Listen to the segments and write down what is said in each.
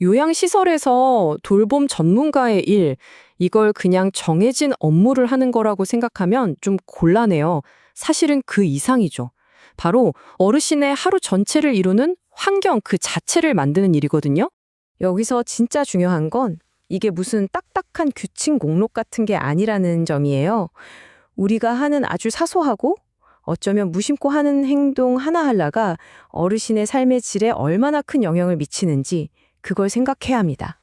요양시설에서 돌봄 전문가의 일, 이걸 그냥 정해진 업무를 하는 거라고 생각하면 좀 곤란해요. 사실은 그 이상이죠. 바로 어르신의 하루 전체를 이루는 환경 그 자체를 만드는 일이거든요. 여기서 진짜 중요한 건 이게 무슨 딱딱한 규칙 목록 같은 게 아니라는 점이에요. 우리가 하는 아주 사소하고 어쩌면 무심코 하는 행동 하나하나가 어르신의 삶의 질에 얼마나 큰 영향을 미치는지 그걸 생각해야 합니다.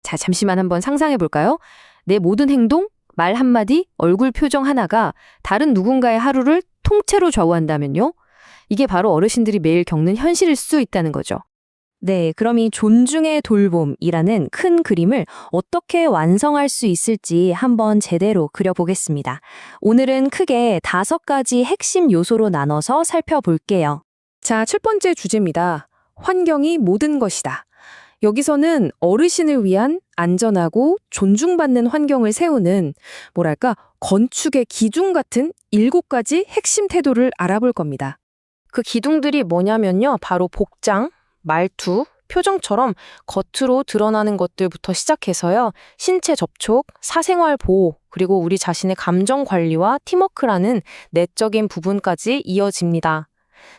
자, 잠시만 한번 상상해 볼까요? 내 모든 행동, 말 한마디, 얼굴 표정 하나가 다른 누군가의 하루를 통째로 좌우한다면요? 이게 바로 어르신들이 매일 겪는 현실일 수 있다는 거죠. 네, 그럼 이 존중의 돌봄이라는 큰 그림을 어떻게 완성할 수 있을지 한번 제대로 그려보겠습니다. 오늘은 크게 5가지 핵심 요소로 나눠서 살펴볼게요. 자, 첫 번째 주제입니다. 환경이 모든 것이다. 여기서는 어르신을 위한 안전하고 존중받는 환경을 세우는 뭐랄까 건축의 기둥 같은 7가지 핵심 태도를 알아볼 겁니다. 그 기둥들이 뭐냐면요. 바로 복장, 말투, 표정처럼 겉으로 드러나는 것들부터 시작해서요. 신체 접촉, 사생활 보호, 그리고 우리 자신의 감정 관리와 팀워크라는 내적인 부분까지 이어집니다.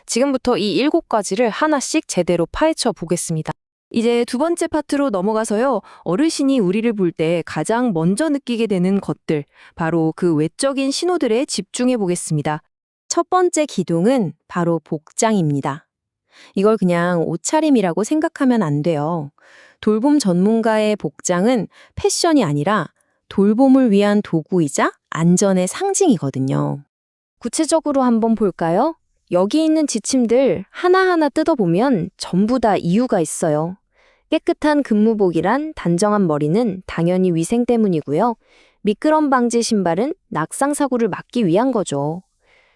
지금부터 이 7가지를 하나씩 제대로 파헤쳐 보겠습니다. 이제 두 번째 파트로 넘어가서요. 어르신이 우리를 볼 때 가장 먼저 느끼게 되는 것들, 바로 그 외적인 신호들에 집중해 보겠습니다. 첫 번째 기둥은 바로 복장입니다. 이걸 그냥 옷차림이라고 생각하면 안 돼요. 돌봄 전문가의 복장은 패션이 아니라 돌봄을 위한 도구이자 안전의 상징이거든요. 구체적으로 한번 볼까요? 여기 있는 지침들 하나하나 뜯어보면 전부 다 이유가 있어요. 깨끗한 근무복이란 단정한 머리는 당연히 위생 때문이고요. 미끄럼 방지 신발은 낙상 사고를 막기 위한 거죠.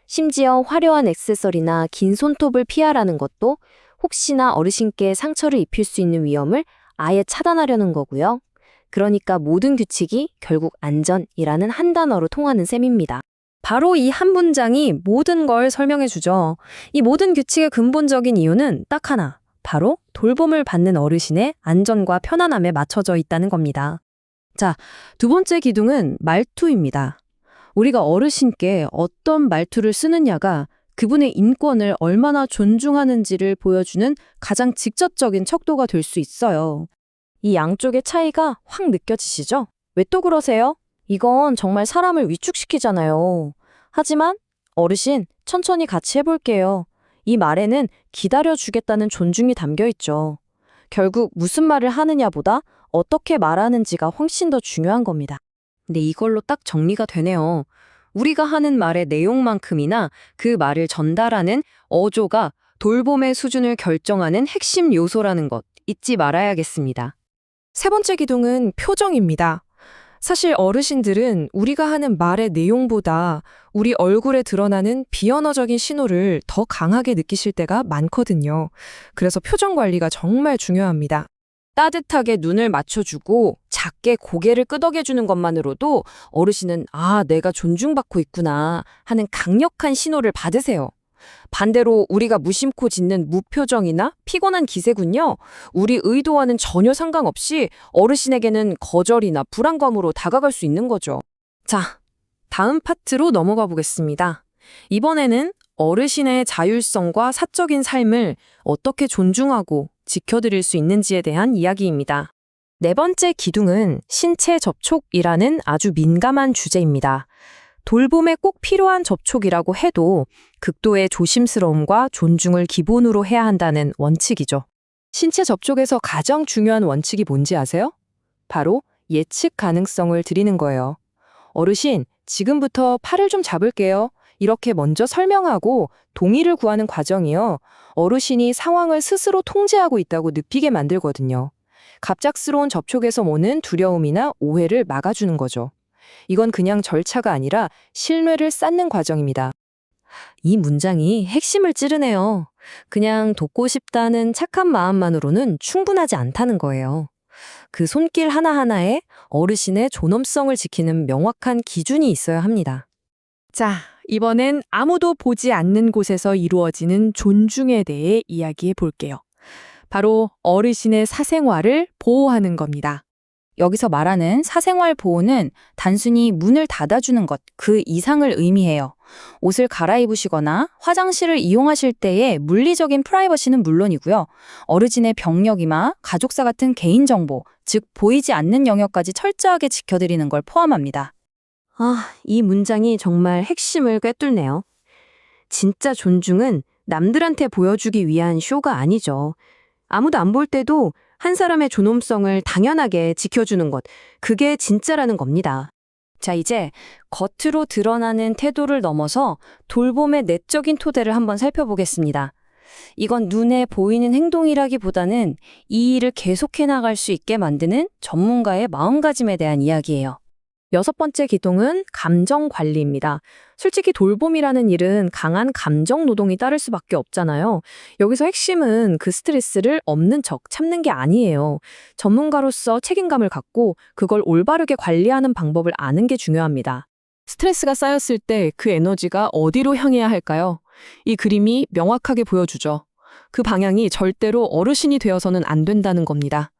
심지어 화려한 액세서리나 긴 손톱을 피하라는 것도 혹시나 어르신께 상처를 입힐 수 있는 위험을 아예 차단하려는 거고요. 그러니까 모든 규칙이 결국 안전이라는 한 단어로 통하는 셈입니다. 바로 이 한 문장이 모든 걸 설명해 주죠. 이 모든 규칙의 근본적인 이유는 딱 하나, 바로 돌봄을 받는 어르신의 안전과 편안함에 맞춰져 있다는 겁니다. 자, 두 번째 기둥은 말투입니다. 우리가 어르신께 어떤 말투를 쓰느냐가 그분의 인권을 얼마나 존중하는지를 보여주는 가장 직접적인 척도가 될 수 있어요. 이 양쪽의 차이가 확 느껴지시죠? 왜 또 그러세요? 이건 정말 사람을 위축시키잖아요. 하지만 어르신, 천천히 같이 해볼게요. 이 말에는 기다려주겠다는 존중이 담겨 있죠. 결국 무슨 말을 하느냐보다 어떻게 말하는지가 훨씬 더 중요한 겁니다. 근데 이걸로 딱 정리가 되네요. 우리가 하는 말의 내용만큼이나 그 말을 전달하는 어조가 돌봄의 수준을 결정하는 핵심 요소라는 것 잊지 말아야겠습니다. 세 번째 기둥은 표정입니다. 사실 어르신들은 우리가 하는 말의 내용보다 우리 얼굴에 드러나는 비언어적인 신호를 더 강하게 느끼실 때가 많거든요. 그래서 표정 관리가 정말 중요합니다. 따뜻하게 눈을 맞춰주고 작게 고개를 끄덕여주는 것만으로도 어르신은 아, 내가 존중받고 있구나 하는 강력한 신호를 받으세요. 반대로 우리가 무심코 짓는 무표정이나 피곤한 기세군요. 우리 의도와는 전혀 상관없이 어르신에게는 거절이나 불안감으로 다가갈 수 있는 거죠. 자, 다음 파트로 넘어가 보겠습니다. 이번에는 어르신의 자율성과 사적인 삶을 어떻게 존중하고 지켜드릴 수 있는지에 대한 이야기입니다. 네 번째 기둥은 신체 접촉이라는 아주 민감한 주제입니다. 돌봄에 꼭 필요한 접촉이라고 해도 극도의 조심스러움과 존중을 기본으로 해야 한다는 원칙이죠. 신체 접촉에서 가장 중요한 원칙이 뭔지 아세요? 바로 예측 가능성을 드리는 거예요. 어르신, 지금부터 팔을 좀 잡을게요. 이렇게 먼저 설명하고 동의를 구하는 과정이요. 어르신이 상황을 스스로 통제하고 있다고 느끼게 만들거든요. 갑작스러운 접촉에서 오는 두려움이나 오해를 막아주는 거죠. 이건 그냥 절차가 아니라 신뢰를 쌓는 과정입니다. 이 문장이 핵심을 찌르네요. 그냥 돕고 싶다는 착한 마음만으로는 충분하지 않다는 거예요. 그 손길 하나하나에 어르신의 존엄성을 지키는 명확한 기준이 있어야 합니다. 자, 이번엔 아무도 보지 않는 곳에서 이루어지는 존중에 대해 이야기해 볼게요. 바로 어르신의 사생활을 보호하는 겁니다. 여기서 말하는 사생활 보호는 단순히 문을 닫아주는 것, 그 이상을 의미해요. 옷을 갈아입으시거나 화장실을 이용하실 때의 물리적인 프라이버시는 물론이고요. 어르신의 병력이나 가족사 같은 개인정보, 즉 보이지 않는 영역까지 철저하게 지켜드리는 걸 포함합니다. 이 문장이 정말 핵심을 꿰뚫네요. 진짜 존중은 남들한테 보여주기 위한 쇼가 아니죠. 아무도 안 볼 때도 한 사람의 존엄성을 당연하게 지켜주는 것, 그게 진짜라는 겁니다. 자, 이제 겉으로 드러나는 태도를 넘어서 돌봄의 내적인 토대를 한번 살펴보겠습니다. 이건 눈에 보이는 행동이라기보다는 이 일을 계속해 나갈 수 있게 만드는 전문가의 마음가짐에 대한 이야기예요. 6번째 기둥은 감정 관리입니다. 솔직히 돌봄이라는 일은 강한 감정 노동이 따를 수밖에 없잖아요. 여기서 핵심은 그 스트레스를 없는 척 참는 게 아니에요. 전문가로서 책임감을 갖고 그걸 올바르게 관리하는 방법을 아는 게 중요합니다. 스트레스가 쌓였을 때 그 에너지가 어디로 향해야 할까요? 이 그림이 명확하게 보여주죠. 그 방향이 절대로 어르신이 되어서는 안 된다는 겁니다.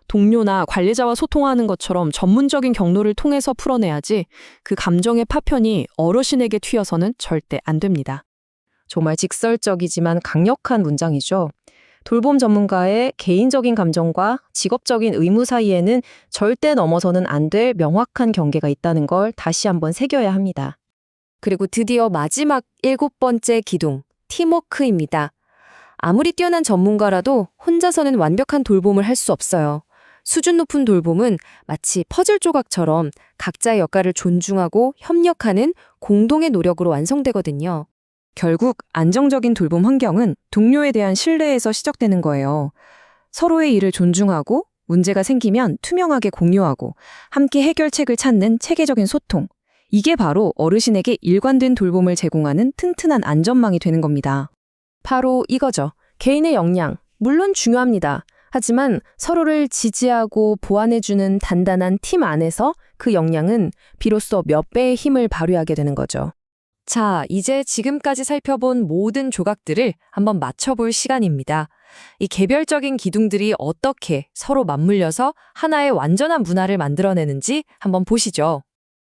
동료나 관리자와 소통하는 것처럼 전문적인 경로를 통해서 풀어내야지 그 감정의 파편이 어르신에게 튀어서는 절대 안 됩니다. 정말 직설적이지만 강력한 문장이죠. 돌봄 전문가의 개인적인 감정과 직업적인 의무 사이에는 절대 넘어서는 안 될 명확한 경계가 있다는 걸 다시 한번 새겨야 합니다. 그리고 드디어 마지막 7번째 기둥, 팀워크입니다. 아무리 뛰어난 전문가라도 혼자서는 완벽한 돌봄을 할 수 없어요. 수준 높은 돌봄은 마치 퍼즐 조각처럼 각자의 역할을 존중하고 협력하는 공동의 노력으로 완성되거든요. 결국 안정적인 돌봄 환경은 동료에 대한 신뢰에서 시작되는 거예요. 서로의 일을 존중하고 문제가 생기면 투명하게 공유하고 함께 해결책을 찾는 체계적인 소통. 이게 바로 어르신에게 일관된 돌봄을 제공하는 튼튼한 안전망이 되는 겁니다. 바로 이거죠. 개인의 역량, 물론 중요합니다. 하지만 서로를 지지하고 보완해주는 단단한 팀 안에서 그 역량은 비로소 몇 배의 힘을 발휘하게 되는 거죠. 자, 이제 지금까지 살펴본 모든 조각들을 한번 맞춰볼 시간입니다. 이 개별적인 기둥들이 어떻게 서로 맞물려서 하나의 완전한 문화를 만들어내는지 한번 보시죠.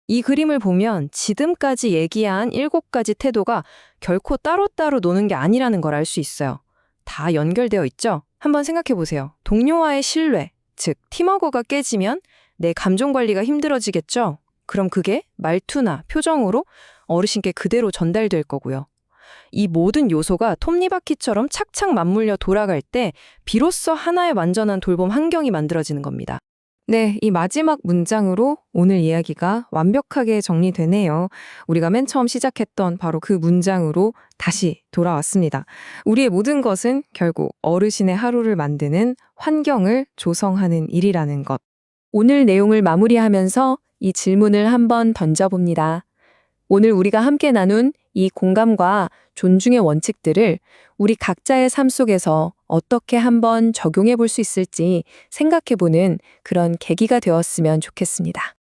이 그림을 보면 지금까지 얘기한 7가지 태도가 결코 따로따로 노는 게 아니라는 걸 알 수 있어요. 다 연결되어 있죠? 한번 생각해 보세요. 동료와의 신뢰, 즉 팀워크가 깨지면 내 감정 관리가 힘들어지겠죠? 그럼 그게 말투나 표정으로 어르신께 그대로 전달될 거고요. 이 모든 요소가 톱니바퀴처럼 착착 맞물려 돌아갈 때 비로소 하나의 완전한 돌봄 환경이 만들어지는 겁니다. 네, 이 마지막 문장으로 오늘 이야기가 완벽하게 정리되네요. 우리가 맨 처음 시작했던 바로 그 문장으로 다시 돌아왔습니다. 우리의 모든 것은 결국 어르신의 하루를 만드는 환경을 조성하는 일이라는 것. 오늘 내용을 마무리하면서 이 질문을 한번 던져봅니다. 오늘 우리가 함께 나눈 이 공감과 존중의 원칙들을 우리 각자의 삶 속에서 어떻게 한번 적용해 볼 수 있을지 생각해 보는 그런 계기가 되었으면 좋겠습니다.